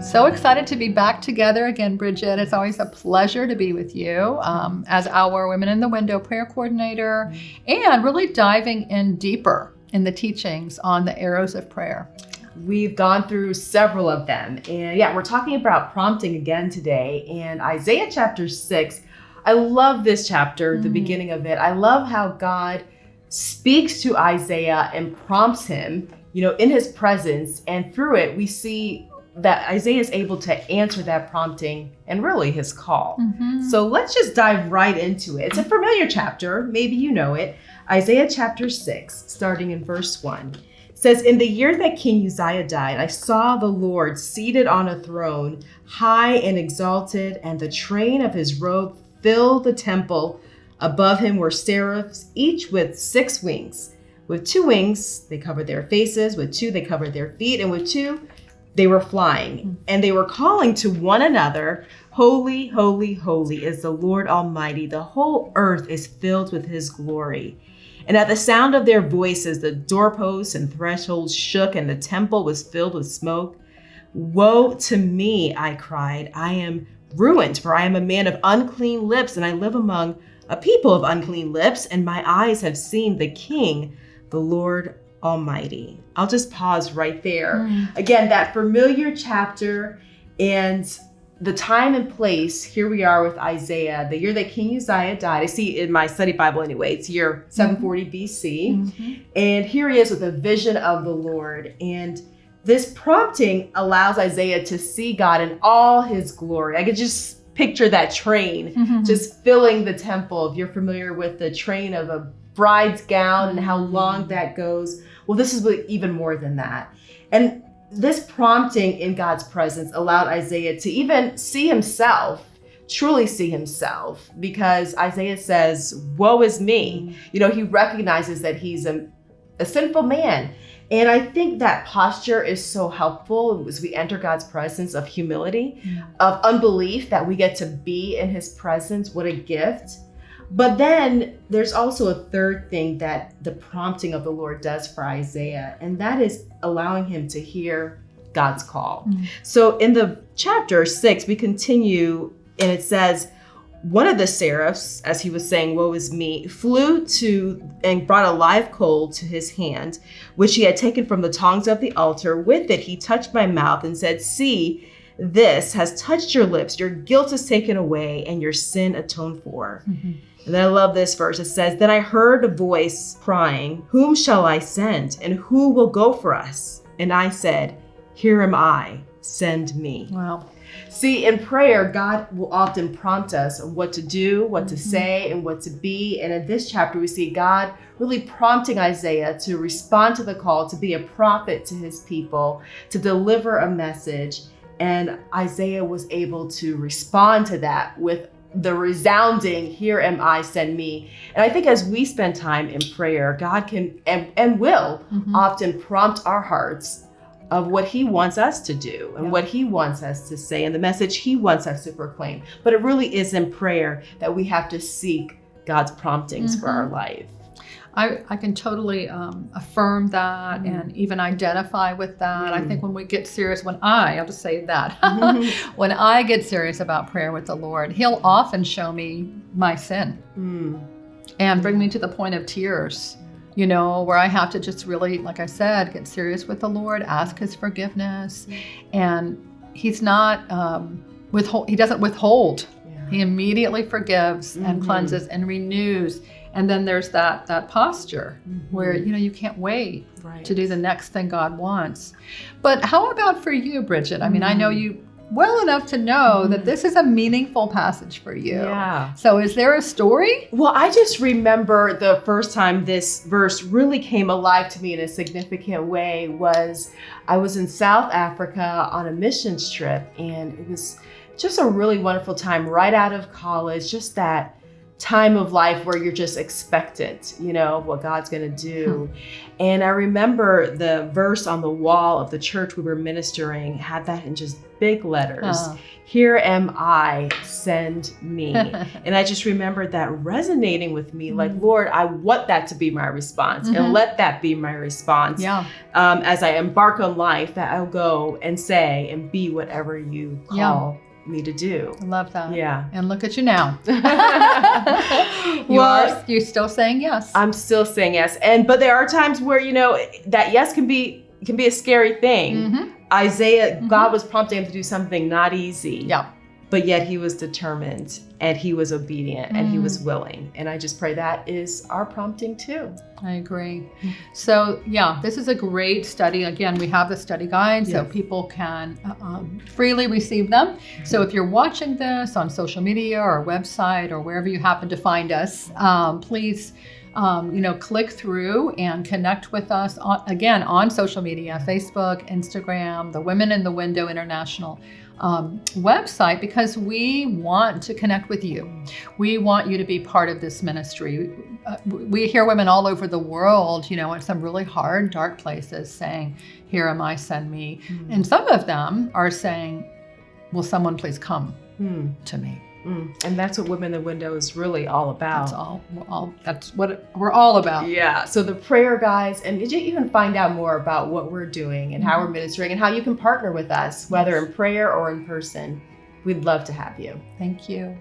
So excited to be back together again, Bridget. It's always a pleasure to be with you as our Women in the Window prayer coordinator and really diving in deeper in the teachings on the arrows of prayer. We've gone through several of them. And we're talking about prompting again today. And Isaiah chapter 6, I love this chapter, the beginning of it. I love how God speaks to Isaiah and prompts him, in his presence. And through it, we see that Isaiah is able to answer that prompting and really his call. So let's just dive right into it. It's a familiar chapter. Maybe you know it. Isaiah chapter 6, starting in verse 1. Says, in the year that King Uzziah died, I saw the Lord seated on a throne, high and exalted, and the train of his robe filled the temple. Above him were seraphs, each with 6 wings. With 2 wings, they covered their faces. With 2, they covered their feet. And with 2, they were flying. And they were calling to one another, holy, holy, holy is the Lord Almighty. The whole earth is filled with his glory. And at the sound of their voices, the doorposts and thresholds shook, and the temple was filled with smoke. Woe to me, I cried. I am ruined, for I am a man of unclean lips, and I live among a people of unclean lips, and my eyes have seen the King, the Lord Almighty. I'll just pause right there. Again, that familiar chapter and the time and place. Here we are with Isaiah, the year that King Uzziah died. I see in my study Bible anyway, it's year 740 BC. And here he is with a vision of the Lord. And this prompting allows Isaiah to see God in all his glory. I could just picture that train just filling the temple. If you're familiar with the train of a bride's gown and how long that goes, well, this is even more than that. And this prompting in God's presence allowed Isaiah to even see himself, truly see himself, because Isaiah says, woe is me. He recognizes that he's a sinful man. And I think that posture is so helpful as we enter God's presence of humility, of unbelief that we get to be in his presence. What a gift. But then there's also a third thing that the prompting of the Lord does for Isaiah, and that is allowing him to hear God's call. So in the chapter 6, we continue, and it says, one of the seraphs, as he was saying, woe is me, flew to and brought a live coal to his hand, which he had taken from the tongs of the altar. With it, he touched my mouth and said, see, this has touched your lips. Your guilt is taken away and your sin atoned for. And then I love this verse. It says, then I heard a voice crying, whom shall I send? And who will go for us? And I said, here am I, send me. Wow. See, in prayer, God will often prompt us on what to do, what to say, and what to be. And in this chapter, we see God really prompting Isaiah to respond to the call, to be a prophet to his people, to deliver a message. And Isaiah was able to respond to that with the resounding, here am I, send me. And I think as we spend time in prayer, God can and will often prompt our hearts of what he wants us to do and what he wants us to say and the message he wants us to proclaim. But it really is in prayer that we have to seek God's promptings for our life. I can totally affirm that and even identify with that. I think when we get serious, I'll just say that, when I get serious about prayer with the Lord, he'll often show me my sin and bring me to the point of tears, where I have to just really, like I said, get serious with the Lord, ask his forgiveness. And he's not, he doesn't withhold. He immediately forgives and cleanses and renews. And then there's that posture where, you can't wait to do the next thing God wants. But how about for you, Bridget? I mean, I know you well enough to know that this is a meaningful passage for you. Yeah. So is there a story? Well, I just remember the first time this verse really came alive to me in a significant way was I was in South Africa on a missions trip, and it was just a really wonderful time right out of college, just that time of life where you're just expectant, of what God's going to do. And I remember the verse on the wall of the church we were ministering had that in just big letters. Here am I, send me. And I just remembered that resonating with me, like, Lord, I want that to be my response, and let that be my response. As I embark on life, that I'll go and say and be whatever you call me to do. I love that. Yeah. And look at you now. You're still saying yes. I'm still saying yes. But there are times where, that yes can be a scary thing. Isaiah, God was prompting him to do something not easy. Yeah. But yet he was determined, and he was obedient, and he was willing. And I just pray that is our prompting too. I agree. So this is a great study. Again, we have the study guide so people can freely receive them. So if you're watching this on social media or website or wherever you happen to find us, please click through and connect with us on social media, Facebook, Instagram, the Women in the Window International website, because we want to connect with you. We want you to be part of this ministry. We hear women all over the world, in some really hard, dark places saying, here am I, send me. And some of them are saying, will someone please come to me? And that's what Women in the Window is really all about. That's what we're all about. Yeah. So the prayer guides, and did you even find out more about what we're doing and how we're ministering and how you can partner with us, whether in prayer or in person? We'd love to have you. Thank you.